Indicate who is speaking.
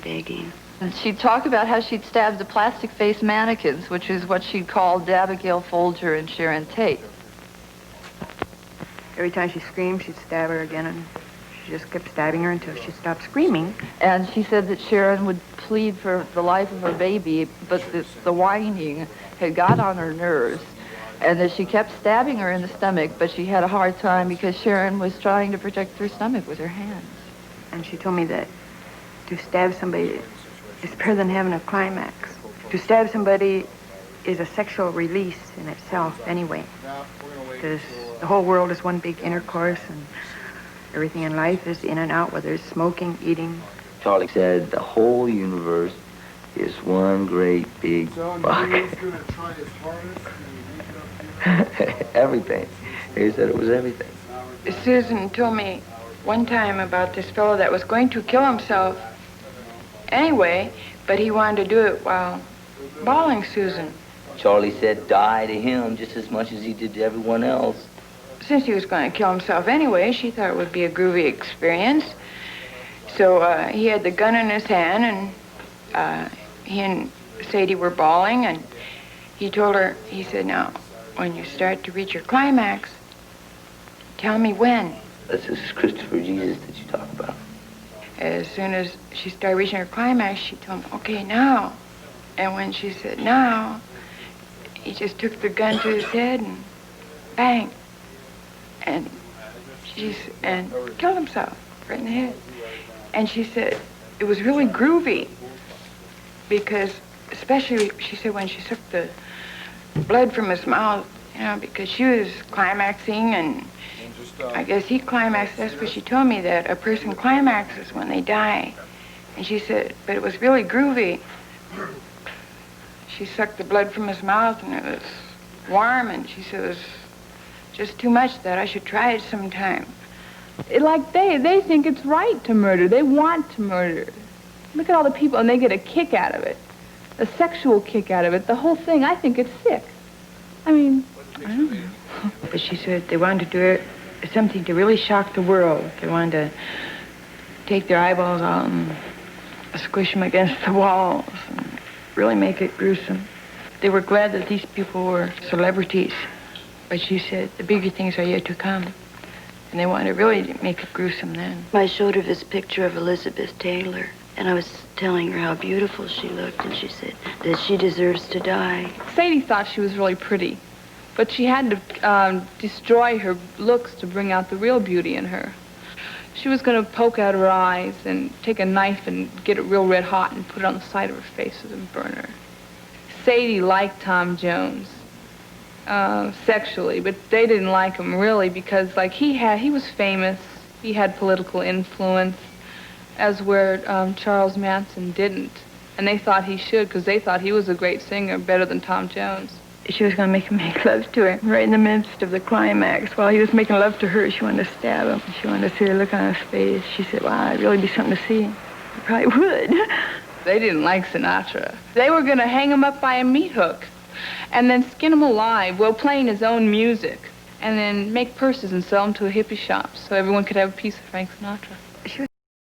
Speaker 1: begging.
Speaker 2: And she'd talk about how she'd stabbed the plastic-faced mannequins, which is what she'd called Abigail Folger and Sharon Tate.
Speaker 3: Every time she screamed, she'd stab her again, and she just kept stabbing her until she stopped screaming.
Speaker 2: And she said that Sharon would plead for the life of her baby, but the whining had got on her nerves, and that she kept stabbing her in the stomach, but she had a hard time because Sharon was trying to protect her stomach with her hands.
Speaker 3: And she told me that to stab somebody is better than having a climax. To stab somebody is a sexual release in itself anyway, because the whole world is one big intercourse, and everything in life is in and out, whether it's smoking, eating.
Speaker 4: Charlie said the whole universe is one great big fuck. Everything. He said it was everything.
Speaker 3: Susan told me one time about this fellow that was going to kill himself anyway, but he wanted to do it while bawling Susan.
Speaker 4: Charlie said die to him just as much as he did to everyone else.
Speaker 3: Since he was going to kill himself anyway, she thought it would be a groovy experience. So he had the gun in his hand, and he and Sadie were bawling, and he told her, he said, now, when you start to reach your climax, tell me when.
Speaker 4: That's this Christopher Jesus that you talk about.
Speaker 3: As soon as she started reaching her climax, she told him, okay, now. And when she said now, he just took the gun to his head and bang. And killed himself right in the head. And she said it was really groovy because, especially, she said, when she took the blood from his mouth, you know, because she was climaxing, and I guess he climaxed. That's what she told me, that a person climaxes when they die. And she said, but it was really groovy. She sucked the blood from his mouth, and it was warm, and she said it was just too much, that I should try it sometime.
Speaker 5: Like they think it's right to murder. They want to murder. Look at all the people, and they get a kick out of it. A sexual kick out of it. The whole thing, I think it's sick. I mean, I don't know.
Speaker 3: But she said they wanted to do it, something to really shock the world. They wanted to take their eyeballs out and squish them against the walls and really make it gruesome. They were glad that these people were celebrities. But she said the bigger things are yet to come. And they wanted to really make it gruesome then.
Speaker 1: I showed her this picture of Elizabeth Taylor, and I was telling her how beautiful she looked, and she said that she deserves to die.
Speaker 5: Sadie thought she was really pretty, but she had to destroy her looks to bring out the real beauty in her. She was going to poke out her eyes and take a knife and get it real red hot and put it on the side of her face and burn her. Sadie liked Tom Jones. Sexually, but they didn't like him really because, like, he was famous, he had political influence, as where Charles Manson didn't, and they thought he should because they thought he was a great singer, better than Tom Jones.
Speaker 3: She was going to make him make love to her right in the midst of the climax. While he was making love to her, she wanted to stab him. She wanted to see the look on his face. She said, wow, it'd really be something to see. He probably would.
Speaker 5: They didn't like Sinatra. They were going to hang him up by a meat hook and then skin him alive while playing his own music, and then make purses and sell them to a hippie shop so everyone could have a piece of Frank Sinatra.